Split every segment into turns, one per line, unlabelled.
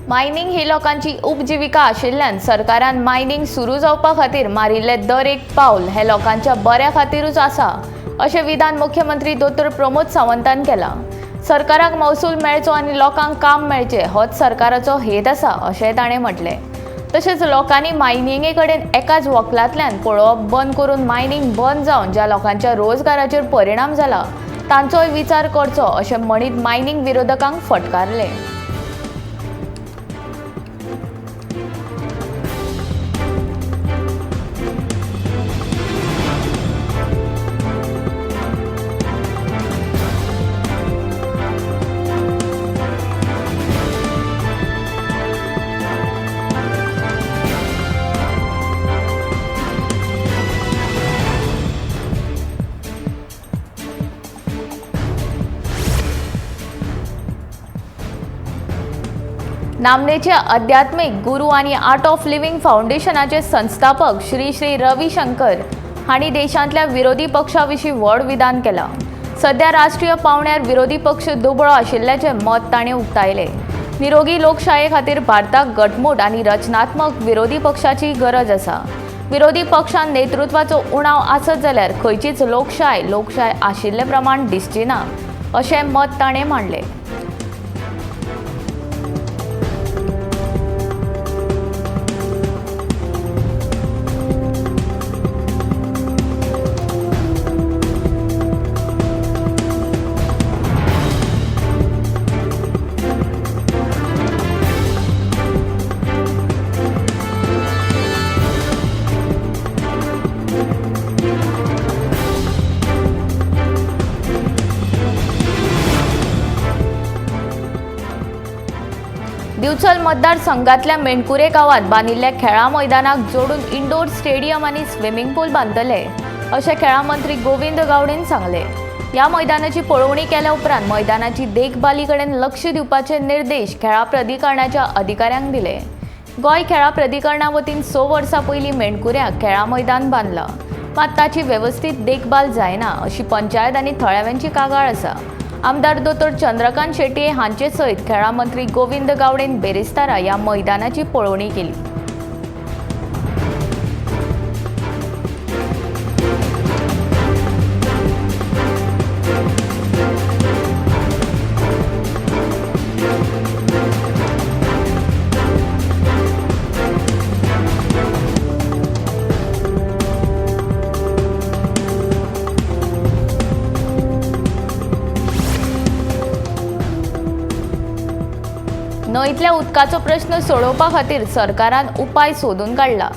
Mining ही लोकांची उपजीविका आशिल्ल्यान सरकारान मायनिंग सुरू जावपा खातीर मारिल्ले दर एक पावल हे लोकांच्या बऱ्या खातीरूच आसा अशें विधान मुख्यमंत्री दोतोर प्रमोद सावंतान केलां। सरकाराक महसूल मेळचो आनी लोकांक काम मेळचें होच सरकाराचो हेत आसा अशेंय ताणें म्हटलें। तशेंच लोकांनी मायनिंगे कडेन एकाच वक्लांतल्यान पळोवप बंद करून मायनिंग बंद जावन ज्या लोकांच्या रोजगाराचेर परिणाम जाला तांचोय विचार करचो अशें म्हणीत मायनिंग विरोधकांक फटकारलें। नामनेचे आध्यात्मिक गुरू आणि आर्ट ऑफ लिव्हिंग फाउंडेशनाचे संस्थापक श्री श्री रवी शंकर हांणी देशांतल्या विरोधी पक्षां-विशीं व्हड विधान केलां। सध्या राष्ट्रीय पावंड्यार विरोधी पक्ष दुबळो आशिल्ल्याचें मत ताणें उक्तायलें। निरोगी लोकशाये खातीर भारताक घटमूट आनी रचनात्मक विरोधी पक्षाची गरज आसा। विरोधी पक्षांत नेतृत्वाचो उणाव आसत जाल्यार खंयचीच लोकशाय आशिल्ले प्रमाण दिसची ना अशें मत ताणें मांडलें। दिवचल मतदारसंघातल्या मेणकुरे गावात बांदिल्ल्या खेळा मैदानाक जोडून इंडोर स्टेडियम आणि स्विमिंग पूल बांदतले अशें खेळा मंत्री गोविंद गावडेन सांगले। ह्या मैदानाची पळोवणी केल्या उपरांत मैदानाची देखभाली कडेन लक्ष दिवपाचे निर्देश खेळा प्राधिकरणाच्या अधिकाऱ्यांक दिले। गोंय खेळा प्राधिकरणा वतीन 6 वर्सां पयलीं मेणकुऱ्याक खेळा मैदान बांदलां, मात ताची वेवस्थीत देखभाल जायना अशी पंचायत आनी थळाव्यांची कागाळ आसा। आमदार दोतोर चंद्रकांत शेट्ये हांचे सयत खेळा मंत्री गोविंद गावडेन बेरेस्तारा ह्या मैदानाची पळोवणी केली। न्हंयतल्या उदकाचो प्रश्न सोडोवपा खातीर सरकारान उपाय सोदून काडला।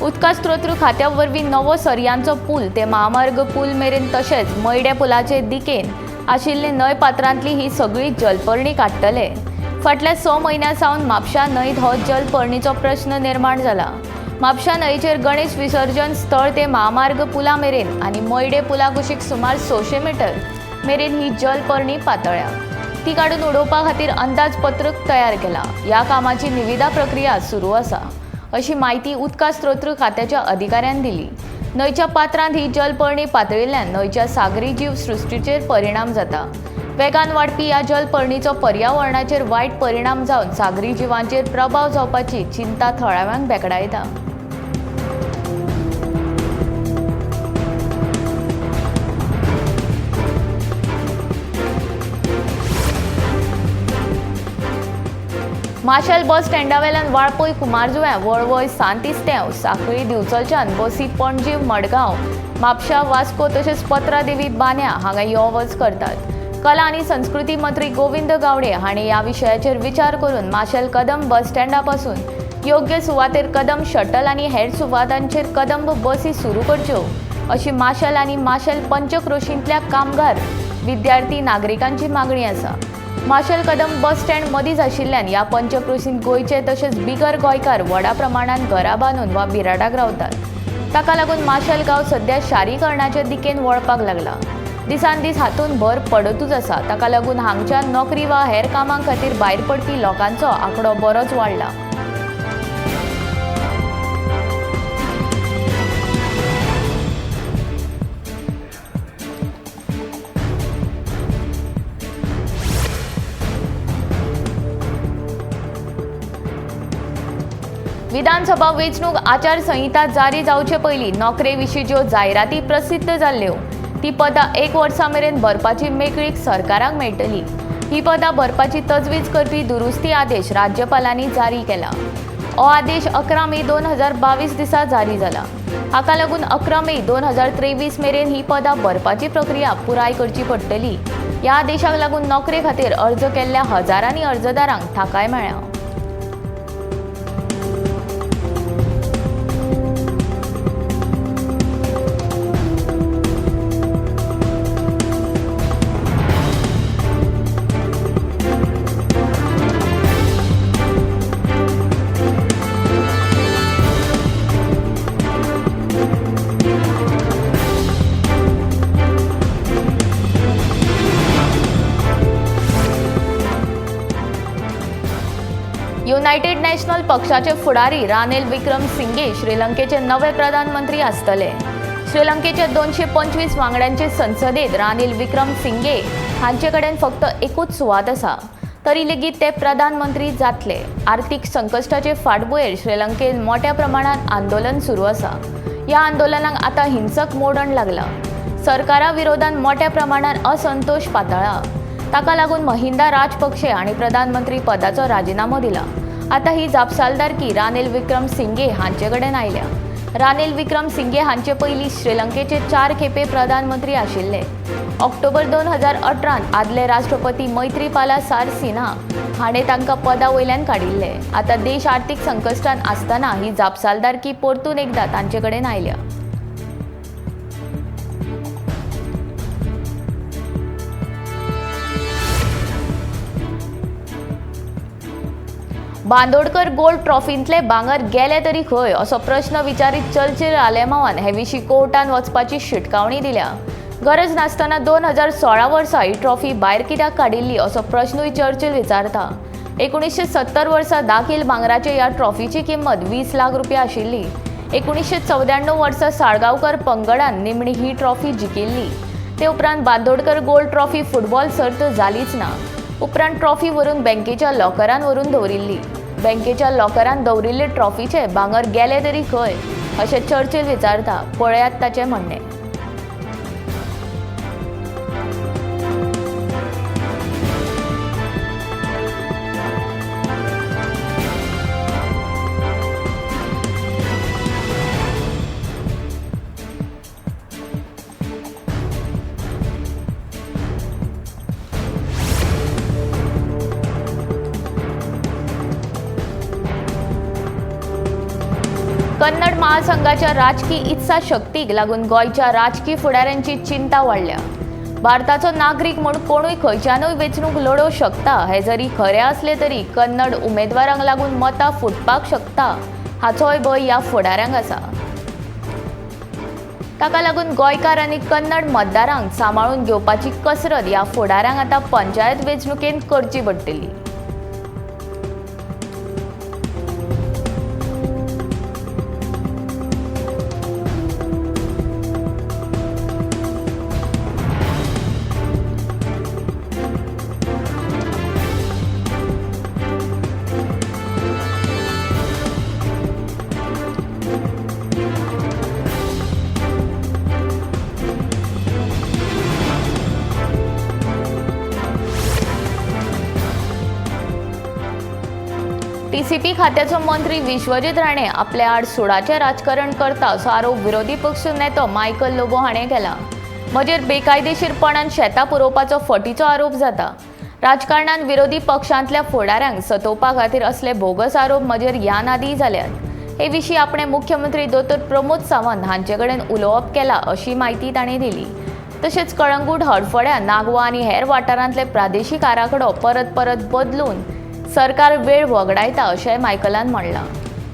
उदका स्त्रोत खात्या वरवीं नवो सर्यांचो पूल ते महामार्ग पूल मेरेन तशेंच मैडे पुलाचे दिकेन आशिल्ली न्हंय पात्रांतली ही सगळी जलपर्णी काडटले। फाटल्या 6 म्हयन्यां सावन म्हापशा न्हंयत हो जलपर्णीचो प्रश्न निर्माण जाला। म्हापशा न्हंयचेर गणेश विसर्जन स्थळ ते महामार्ग पुला मेरेन आनी मैडे पुला कुशीक सुमार 600 मीटर मेरेन ही जलपर्णी पातळ्या। ती काडून उडोवपा खातीर अंदाजपत्रक तयार केला। ह्या कामाची निविदा प्रक्रिया सुरू आसा अशी माहिती उदका स्त्रोत खात्याच्या अधिकाऱ्यान दिली। न्हंयच्या पात्रांत ही जलपर्णी पातळिल्ल्यान न्हंयच्या सागरी जीव सृश्टीचेर परिणाम जाता। वेगान वाडपी ह्या जलपर्णीचो पर्यावरणाचेर वायट परिणाम जावन सागरी जिवांचेर प्रभाव जावपाची चिंता थळाव्यांक भेकडायता। माशेल बस स्टँडावेल्यान वाळपय कुमारजुव्यां वळवय सांतिस्तेंव सांखळी दिवचलच्यान बसी पणजी मडगांव म्हापशा वास्को तशेंच पत्रा देवी बान्या हांगा यो वच करतात। कला आनी संस्कृती मंत्री गोविंद गावडे हांणी ह्या विशयाचेर विचार करून माशेल कदंब बस स्टँडा पासून योग्य सुवातेर कदंब शटल आनी हेर सुवातांचेर कदंब बसी सुरू करच्यो अशी माशेल आनी माशेल पंचक्रोशींतल्या कामगार विद्यार्थी नागरिकांची मागणी आसा। माशेल कदंब बस स्टँड मदींच आशिल्ल्यान ह्या पंचक्रोशींत गोंयचे तशेंच बिगर गोंयकार व्हडा प्रमाणांत घरां बांदून वा बिराडाक रावतात। ताका लागून माशेल गांव सध्या शारीकरणाच्या दिकेन वळपाक लागला। दिसान दीस हातूंत भर पडतूच आसा। ताका लागून हांगच्या नोकरी वा हेर कामां खातीर भायर पडपी लोकांचो आंकडो बरोच वाडला। विधानसभा वेंचणूक आचारसंहिता जारी जावचे पयलीं नोकरेविशीं ज्यो जायराती प्रसिद्ध जाल्ल्यो ती पदां 1 वर्सा मेरेन भरपाची मेकळीक सरकाराक मेळटली। ही पदां भरपाची तजवीज करपी दुरुस्ती आदेश राज्यपालांनी जारी केला। हो आदेश 11 मे 2022 दिसा जारी जाला। हाका लागून 11 मे 2023 मेरेन ही पदां भरपाची प्रक्रिया पुराय करची पडटली। ह्या आदेशाक लागून नोकरे खातीर अर्ज केल्ल्या हजारांनी अर्जदारांक थाकाय मेळ्ळ्या। युनायटेड नॅशनल पक्षाचे फुडारी रानिल विक्रमसिंघे श्रीलंकेचे नवे प्रधानमंत्री आसतले। श्रीलंकेचे 225 वांगड्यांचे संसदेत रानिल विक्रमसिंघे हांचे कडेन फक्त एकूच सुवात आसा, तरी लेगीत ते प्रधानमंत्री जातले। आर्थीक संकश्टाचे फाटभुंयेर श्रीलंकेत मोठ्या प्रमाणात आंदोलन सुरू आसा। ह्या आंदोलनाक आतां हिंसक मोडण लागला। सरकारा विरोधात मोठ्या प्रमाणात असंतोष पातळ्ळा। ताका लागून महिंदा राजपक्षे हांणी प्रधानमंत्री पदाचो राजिनामो दिला। आता ही जापसालदारकी रानिल विक्रमसिंघे हांचे कडेन आयल्या। रानिल विक्रमसिंघे हांचे पयलीं श्रीलंकेचे 4 खेपे प्रधानमंत्री आशिल्ले। ऑक्टोबर 2018 आदले राष्ट्रपती मैत्रीपाला सिरिसेना हाणें तांकां पदा वयल्यान काडिल्ले। आता देश आर्थीक संकश्टांत आसतना ही जापसालदारकी परतून एकदा तांचे कडेन आयल्या। बांदोडकर गोल्ड ट्रॉफींतले भांगर गेले तरी खंय असो प्रश्न विचारीत चर्चिल आलेमावान हे विशीं कोर्टान वचपाची शिटकावणी दिल्या। गरज नासतना 2016 वर्सा ही ट्रॉफी भायर कित्याक काडिल्ली असो प्रश्नूय चर्चिल विचारता। 1970 वर्सा दाखील भांगराचे ह्या ट्रॉफीची किंमत 20 लाख रुपया आशिल्ली। 1994 वर्सा साळगांवकर पंगडान निमणी ही ट्रॉफी जिखिल्ली। ते उपरांत बांदोडकर गोल्ड ट्रॉफी फुटबॉल सर्त जालीच ना। उपरांत ट्रॉफी व्हरून बँकेच्या लॉकरान व्हरून दवरिल्ली। बँकेच्या लॉकरान दवरिल्ले ट्रॉफीचे भांगर गेले तरी खंय अशें चर्चिल विचारता। पळयात ताचें म्हणणें। कन्नड महासंघाच्या राजकी इत्साशक्तीक लागून गोंयच्या राजकी फुडाऱ्यांची चिंता वाडल्या। भारताचो नागरीक म्हूण कोणूय खंयच्यानूय वेंचणूक लढोवंक शकता हे जरी खरें असलें तरी कन्नड उमेदवारांक लागून मतां फुटपाक शकता हाचोय भंय ह्या फुडाऱ्यांक आसा। ताका लागून गोंयकार आनी कन्नड मतदारांक सांबाळून घेवपाची कसरत ह्या फुडाऱ्यांक आतां पंचायत वेंचणुकेंत करची पडटली। टीसीपी खात्याचो मंत्री विश्वजीत राणे आपल्या आड सुडाचें राजकारण करता असो आरोप विरोधी पक्ष नेतो मायकल लोबो हाणें केला। म्हजेर बेकायदेशीरपणान शेतां पुरोवपाचो फटीचो आरोप जाता। राजकारणांत विरोधी पक्षांतल्या फुडाऱ्यांक सतोवपा खातीर असले बोगस आरोप म्हजेर ह्या नादीं जाल्यात। हे विशीं आपणे मुख्यमंत्री दोतोर प्रमोद सावंत हांचे कडेन उलोवप केलां अशी म्हायती ताणें दिली। तशेंच कळंगूट हडफोड्या नागवा आनी हेर वाठारांतले प्रादेशीक आराखडो परत बदलून सरकार वेळ वगडायता अशें मायकलान म्हणलां।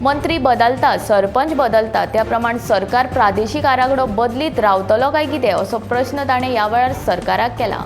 मंत्री बदलता, सरपंच बदलता त्या प्रमाण सरकार प्रादेशीक आराखडो बदलीत रावतलो काय कितें असो प्रश्न ताणें ह्या वेळार सरकाराक केला।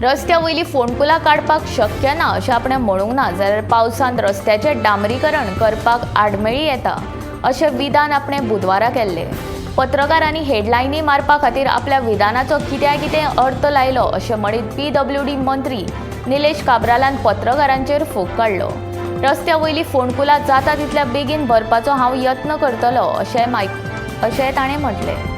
रस्त्या वयली फोंडकुलां काडपाक शक्य ना अशें आपणें म्हणूंक ना, जाल्यार पावसांत रस्त्याचें डांबरीकरण करपाक आडमेळी येता अशें विधान आपणें बुधवारा केल्लें. पत्रकारांनी हेडलायनी मारपा खातीर आपल्या विधानाचो कितें अर्थ लायलो अशें म्हणीत PWD मंत्री निलेश काब्रालान पत्रकारांचेर फोग काडलो. रस्त्या वयली फोंडकुलां जाता तितल्या बेगीन भरपाचो हांव यत्न करतलों अशें ताणें म्हटलें.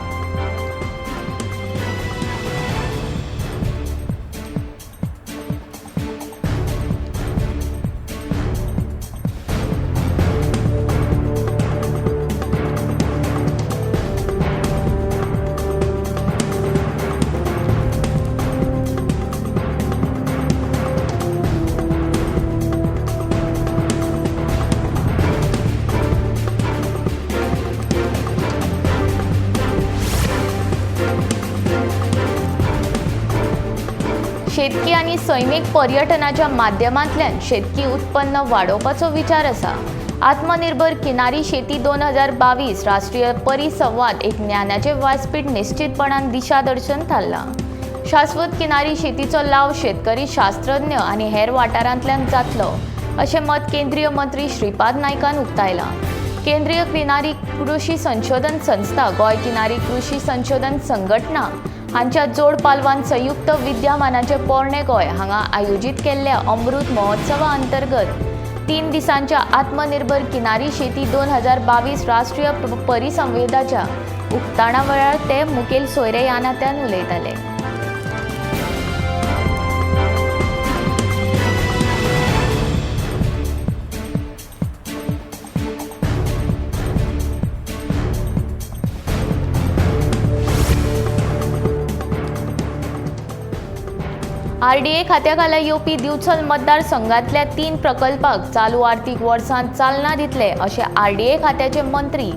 शेतकी आनी सैमीक पर्यटनाच्या माध्यमांतल्यान शेतकी उत्पन्न वाडोवपाचो विचार आसा. आत्मनिर्भर किनारी शेती 2022 राष्ट्रीय परिसंवाद एक ज्ञानाचे व्यासपीठ निश्चितपणान दिशादर्शन थारलां. शाश्वत किनारी शेतीचो लाव शेतकरी, शास्त्रज्ञ आनी हेर वाठारांतल्यान जातलो अशें मत केंद्रीय मंत्री श्रीपाद नायकान उक्तायलां. केंद्रीय किनारी कृषी संशोधन संस्था, गोंय किनारी कृषी संशोधन संघटना हांच्या जोड पालवान संयुक्त विद्यमानाचे पोरणे गोंय हांगा आयोजीत केल्ल्या अमृत महोत्सवा अंतर्गत 3 दिसांच्या आत्मनिर्भर किनारी शेती 2022 राष्ट्रीय परिसंवेदाच्या उक्तावणा वेळार ते मुखेल सोयरे ह्या नात्यान उलयताले. RDA खात्या खाला येवपी दिवचल मतदारसंघातल्या 3 प्रकल्पाक चालू आर्थीक वर्सांत चालना दितले अशें RDA खात्याचे मंत्री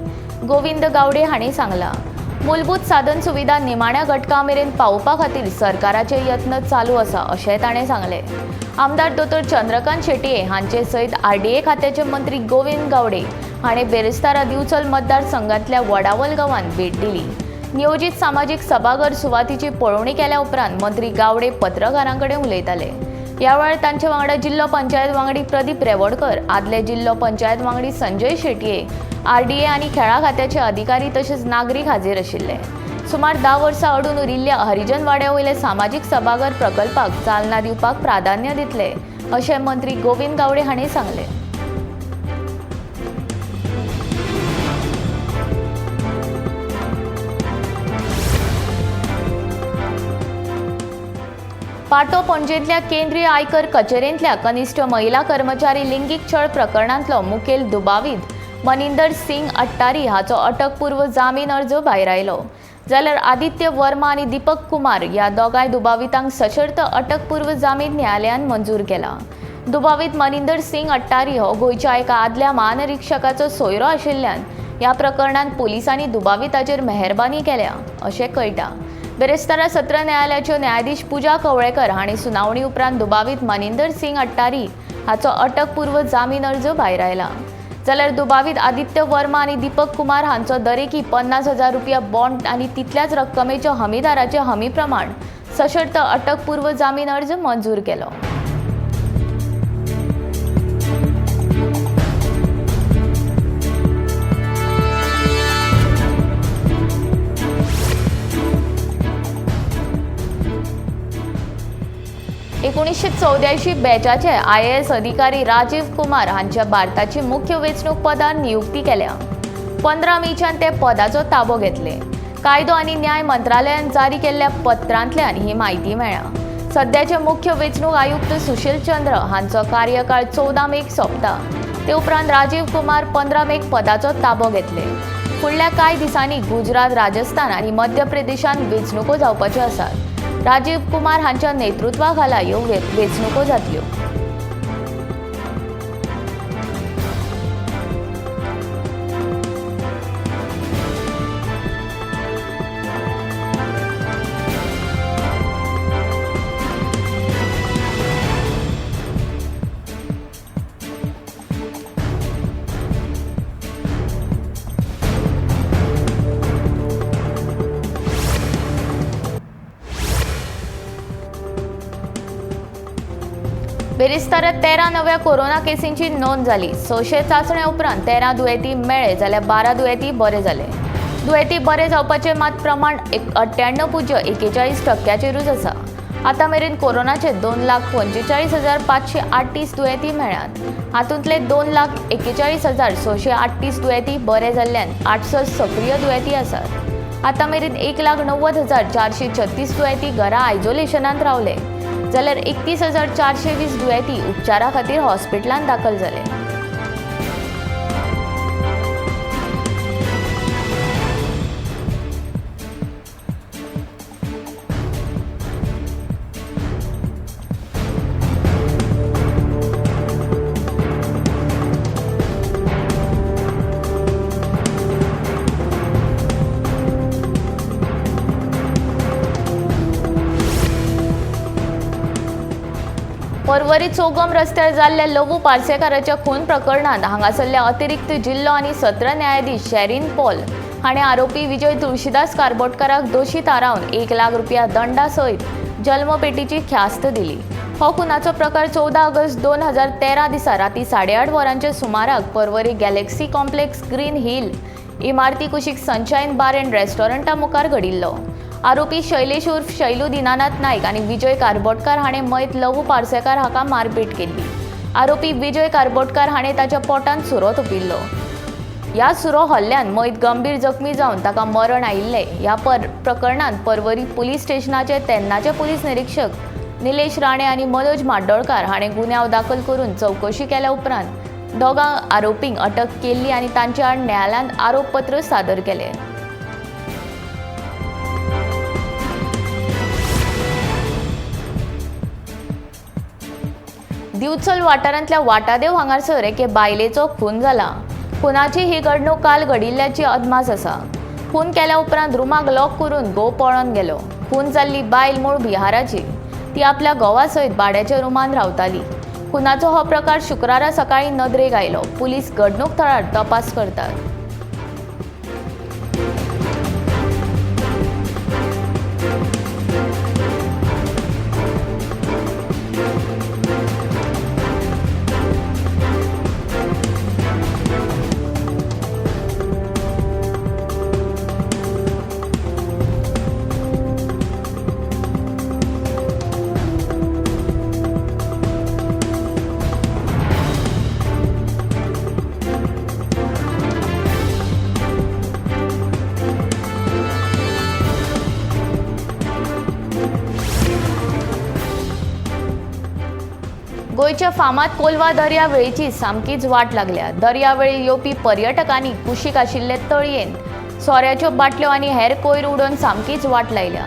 गोविंद गावडे हांणी सांगलां. मूलभूत साधन सुविधा निमाण्या घटकां मेरेन पावोवपा खातीर सरकाराचे यत्न चालू आसा अशें ताणें सांगलें. आमदार दोतोर चंद्रकांत शेटये हांचे सयत RDA खात्याचे मंत्री गोविंद गावडे हांणी बेरेस्तारा दिवचल मतदारसंघातल्या वडावल गांवांत भेट दिली. नियोजित सामाजीक सभाघर सुवातीची पळोवणी केल्या उपरांत मंत्री गावडे पत्रकारांकडे उलयताले. ह्या वेळार तांचे वांगडा जिल्लो पंचायत वांगडी प्रदीप रेवडकर, आदले जिल्लो पंचायत वांगडी संजय शेटये, RDA आनी खेळा खात्याचे अधिकारी तशेंच नागरीक हाजीर आशिल्ले. सुमार 10 वर्सां अडून उरिल्ल्या हरिजन वाड्या वयले सामाजीक सभाघर प्रकल्पाक चालना दिवपाक प्राधान्य दितले अशें मंत्री गोविंद गावडे हांणी सांगलें. पाटो पणजेंतल्या केंद्रीय आयकर कचेरेंतल्या कनिश्ठ महिला कर्मचारी लिंगीक छळ प्रकरणांतलो मुखेल दुबावीत मनिंदर सिंग अट्टारी हाचो अटकपूर्व जामीन अर्ज भायर आयलो. जाल्यार आदित्य वर्मा आनी दीपक कुमार ह्या दोगांय दुबावितांक सशर्त अटकपूर्व जामीन न्यायालयान मंजूर केला. दुबावीत मनिंदर सिंग अट्टारी हो गोंयच्या एका आदल्या महानिरीक्षकाचो सोयरो आशिल्ल्यान ह्या प्रकरणांत पुलिसांनी दुबाविताचेर मेहरबानी केल्या अशें कळटा. बेरेस्तारा सत्र न्यायालयाच्यो न्यायाधीश पुजा कवळेकर हांणी सुनावणी उपरांत दुबावीत मनिंदर सिंग अट्टारी हाचो अटकपूर्व जामीन अर्ज भायर आयला. जाल्यार दुबावीत आदित्य वर्मा आनी दीपक कुमार हांचो दरेकी 50,000 रुपया बॉन्ड आनी तितल्याच रक्कमेच्या हमीदाराचे हमी प्रमाण सशर्त अटकपूर्व जामीन अर्ज मंजूर केलो. एकोणीसशे बॅचाचे IAS अधिकारी राजीव कुमार हांच्या भारताची मुख्य वेंचणूक पदार नियुक्ती केल्या. 15 मेच्यान ते पदाचो ताबो घेतले. कायदो आनी न्याय मंत्रालयान जारी केल्ल्या पत्रांतल्यान ही म्हायती मेळ्ळा. सद्याचे मुख्य वेंचणूक आयुक्त सुशील चंद्र हांचो कार्यकाळ 14 मेक सोंपता. ते उपरांत राजीव कुमार 15 मेक पदाचो ताबो घेतले. फुडल्या कांय दिसांनी गुजरात, राजस्थान आनी मध्य प्रदेशांत वेंचणुको जावपाच्यो आसात. राजीव कुमार हांच्या नेतृत्वा खाला ह्यो वेंचणुको जातल्यो. बेरिस्तारात 13 नव्या कोरोना केसींची नोंद झाली. 600 चाचण्या उपरांत 13 दुयेंती मेळ्ळे जाल्यार 12 दुयेंती बरे जाले. दुयेंती बरे जावपाचे मात प्रमाण 98.41% आसा. आतां मेरेन कोरोनाचे 2,45,538 दुयेंती मेळ्ळ्यात. हातूंतले 2,41,638 दुयेंती बरे जाल्ल्यान 68 सक्रीय दुयेंती आसात. आतां मेरेन 1,90,436 दुयेंती घरा आयसोलेशनांत रावले जाल्यार 31,420 दुयेंती उपचारा खातीर हॉस्पिटलांत दाखल जाले. परवरी चौगम रस्त्यार जाल्ल्या लवू पार्सेकाराच्या खून प्रकरणात हांगासरल्या अतिरिक्त जिल्लो आनी सत्र न्यायाधीश शेरीन पॉल हाणें आरोपी विजय तुळशीदास कारबोटकाराक दोशी थारावन 1 लाख रुपया दंडा सयत जल्मपेटीची ख्यास्त दिली. हो खुनाचो प्रकार 14 ऑगस्ट 2013 दिसा राती 8:30 वरांच्या सुमाराक Porvorim Galaxy complex Green Hill इमारती कुशीक सनशायन बार अँड रेस्टॉरंटा मुखार घडिल्लो. आरोपी शैलेश उर्फ शैलू दिनानाथ नाईक आणि विजय कारबोटकार हाणें मयत लवू पार्सेकार हाका मारपीट केल्ली. आरोपी विजय कारबोटकार हाणें ताच्या पोटांत सुरो तुपिल्लो. ह्या सुरो हल्ल्यान मयत गंभीर जखमी जावन ताका मरण आयिल्लें. ह्या प्रकरणांत परवरी पुलीस स्टेशनाचे तेन्नाचे पुलीस निरीक्षक निलेश राणे आनी मनोज माड्डोळकार हाणें गुन्यांव दाखल करून चवकशी केल्या उपरांत दोगां आरोपींक अटक केल्ली आनी तांचे आड न्यायालयात आरोपपत्र सादर केलें. दिवचल वाठारांतल्या वाटादेव हांगासर एके बायलेचो खून जाला. खुनाची ही घडणूक काल घडिल्ल्याची अदमास आसा. खून केल्या उपरांत रुमाक लॉक करून घोव पळोवन गेलो. खून जाल्ली बायल मूळ बिहाराची. ती आपल्या घोवा सयत भाड्याच्या रुमान रावताली. खुनाचो हो प्रकार शुक्रारा सकाळी नदरेक आयलो. पुलीस घडणूक थळार तपास करतात. गोयच्या फामाद कोलवा दर्यावेळीची सामकीच वाट लागल्या. दर्यावेळी येवपी पर्यटकांनी कुशीक आशिल्ले तळयेन सोऱ्याच्यो बाटल्यो आनी हेर कोयर उडोवन सामकीच वाट लायल्या.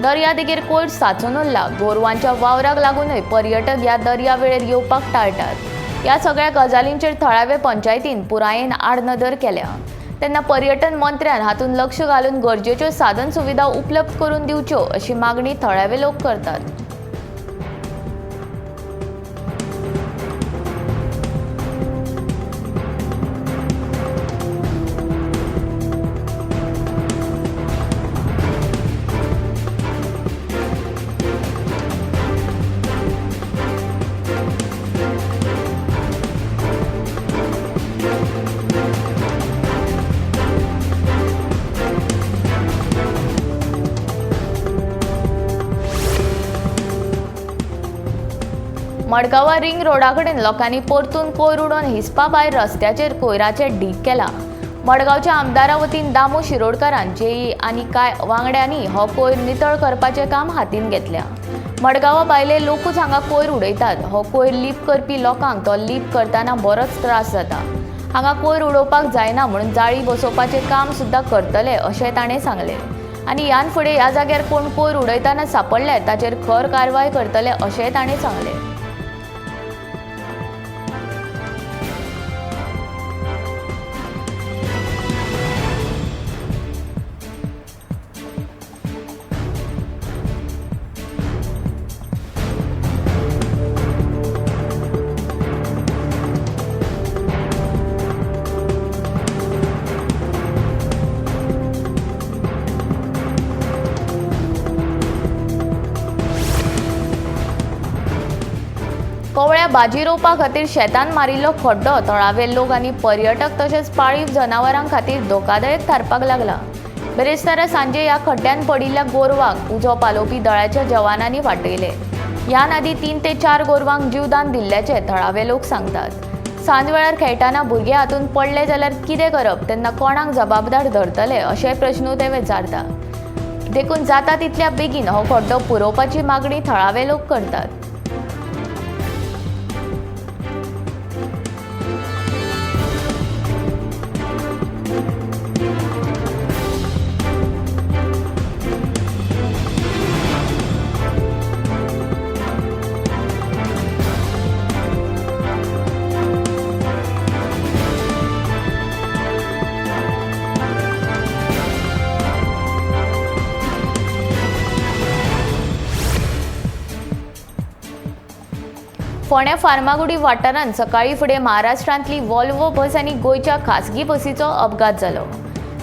दर्या देगेर कोयर साचून उरला. गोरवांच्या वावराक लागूनय पर्यटक ह्या दर्यावेळेर येवपाक टाळटात. ह्या सगळ्या गजालींचेर थळावे पंचायतीन पुरायेन आडनदर केल्या. तेन्ना पर्यटन मंत्र्यान हातूंत लक्ष घालून गरजेच्यो साधन सुविधा उपलब्ध करून दिवच्यो अशी मागणी थळावे लोक करतात. मडगांवां रिंग रोडा कडेन लोकांनी परतून कोयर उडोवन हिसपा भायर रस्त्याचेर कोयराचे ढीग केला. मडगांवच्या आमदारा वतीन दामू शिरोडकारान जेई आनी कांय वांगड्यांनी हो कोयर नितळ करपाचें काम हातीन घेतल्या. मडगांवा भायले लोकूच हांगा कोयर उडयतात. हो कोयर लीप करपी लोकांक तो लीप करतना बरोच त्रास जाता. हांगा कोयर उडोवपाक जायना म्हणून जाळी बसोवपाचें काम सुद्दां करतले अशें ताणें सांगलें. आनी ह्यान फुडें ह्या जाग्यार कोण कोयर उडयतना सांपडले ताचेर खर कारवाय करतले अशेंय ताणें सांगलें. कोवळ्या भाजी रोवपा खातीर शेतान मारिल्लो खड्डो थळावे लोक आनी पर्यटक तशेंच पाळीव जनावरां खातीर धोकादायक थारपाक लागला. बेरेस्तारा सांजे ह्या खड्ड्यान पडिल्ल्या गोरवांक उजो पालोवपी दळाच्या जवानांनी वाटयले. ह्या नदी 3 ते 4 गोरवांक जीवदान दिल्ल्याचे थळावे लोक सांगतात. सांज वेळार खेळटाना भुरगे हातून पडले जाल्यार कितें करप तेन्ना कोणाक जबाबदार धरतले अशेय प्रश्न ते विचारता. देखून जाता तितल्या बेगीन हो खड्डो पुरोवपाची मागणी थळावे लोक करतात. फोंड्या फार्मागुडी वाठारांत सकाळी फुडें महाराष्ट्रांतली वॉल्वो बस आनी गोंयच्या खासगी बसीचो अपघात जालो.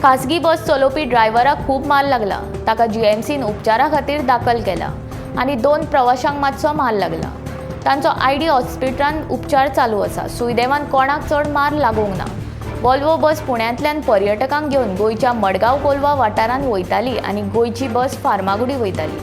खासगी बस चलोवपी ड्रायव्हराक खूब मार लागला. ताका जीएमसीन उपचारा खातीर दाखल केला आनी 2 प्रवाशांक मातसो मार लागला. तांचो आयडी हॉस्पिटलांत उपचार चालू आसा. सुदैवान कोणाक चड मार लागूंक ना. वॉल्वो बस पुण्यांतल्यान पर्यटकांक घेवन गोंयच्या मडगांव कोलवा वाठारांत वयताली आनी गोंयची बस फार्मागुडी वयताली.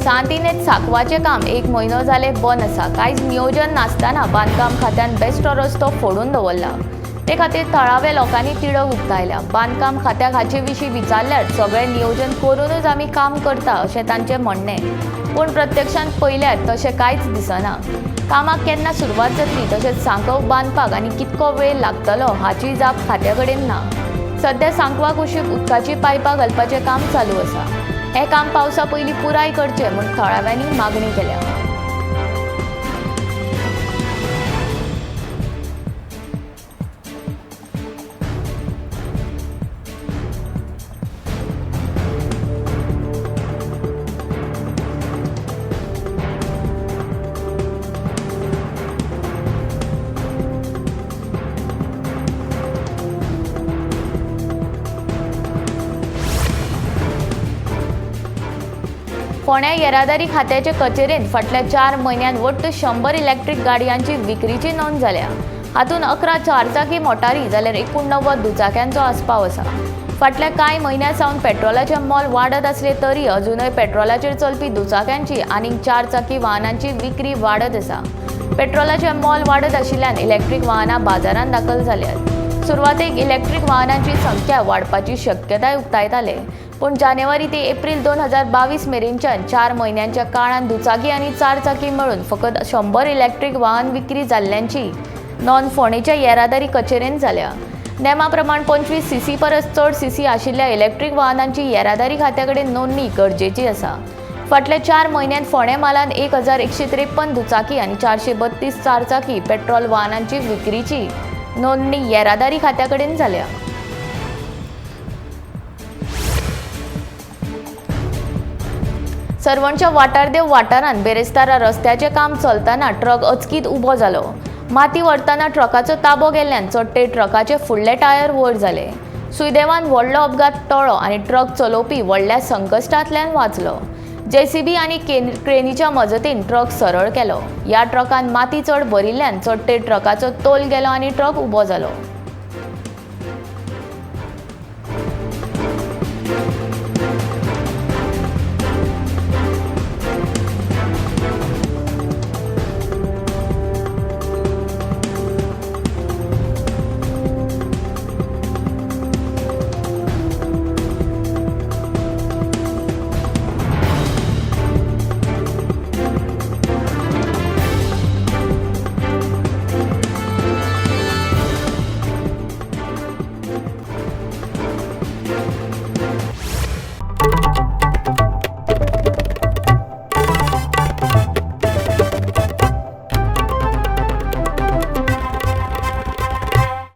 सांतिनेत साकवाचे काम 1 म्हयनो जाले बंद आसा. कांयच नियोजन नासतना बांदकाम खात्यान बेश्टो रस्तो फोडून दवरला. ते खातीर थळाव्या लोकांनी तिडक उक्तायल्या. बांदकाम खात्याक हाचे विशीं विचारल्यार सगळें नियोजन करूनच आमी काम करता अशें तांचें म्हणणें. पूण प्रत्यक्षांत पळयल्यार तशें कांयच दिसना. कामाक केन्ना सुरवात जातली तशेंच सांकव बांदपाक आनी कितको वेळ लागतलो हाची जाप खात्या कडेन ना. सध्या सांकवा कुशीक उदकाची पायपां घालपाचें काम चालू आसा. हे काम पावसा पयलीं पुराय करचें म्हूण थळाव्यांनी मागणी केल्या. फोंड्या येरादारी खात्याचे कचेरेंत फाटल्या 4 म्हयन्यांत वट्ट 100 इलेक्ट्रीक गाडयांची विक्रीची नोंद जाल्या. हातूंत 11 चारचाकी मोटारी जाल्यार 89 दुचाक्यांचो आस्पाव आसा. फाटल्या कांय म्हयन्यां सावन पेट्रोलाचें मोल वाडत आसले तरी अजूनय पेट्रोलाचेर चलपी दुचाक्यांची आनी 4 चाकी वाहनांची विक्री वाडत आसा. पेट्रोलाचें मोल वाडत आशिल्ल्यान इलेक्ट्रीक वाहनां बाजारांत दाखल जाल्यात. सुरवातेक इलेक्ट्रीक वाहनांची संख्या वाडपाची शक्यताय उक्तायताले. पूण जानेवारी ते एप्रिल 2022 मेरेनच्या 4 म्हयन्यांच्या काळांत दुचाकी आनी 4 चाकी मेळून फकत 100 इलेक्ट्रीक वाहन विक्री जाल्ल्यांची नोंद फोंडेच्या येरादारी कचेरेंत जाल्या. नेमा प्रमाण 25 सीसी परस चड सीसी आशिल्ल्या इलेक्ट्रीक वाहनांची येरादारी खात्या कडेन नोंदणी गरजेची आसा. फाटल्या 4 म्हयन्यांत फोंडे म्हालांत 1153 दुचाकी आनी 432 चारचाकी पेट्रोल वाहनांची विक्रीची नोंदणी येरादारी खात्या कडेन जाल्या. सरवणच्या वाटारदेव वाठारांत बेरेस्तारा रस्त्याचें काम चलतना ट्रक अचकीत उबो जालो. माती व्हरतना ट्रकाचो ताबो गेल्ल्यान चडटे ट्रकाचे फुडले टायर वयर जाले. सुदैवान व्हडलो अपघात टळ्ळो आनी ट्रक चलोवपी व्हडल्या संकश्टांतल्यान वाचलो. जेसीबी आनी क्रेनीच्या मजतीन ट्रक सरळ केलो. ह्या ट्रकान माती चड भरिल्ल्यान चडटे ट्रकाचो तोल गेलो आनी ट्रक उबो जालो.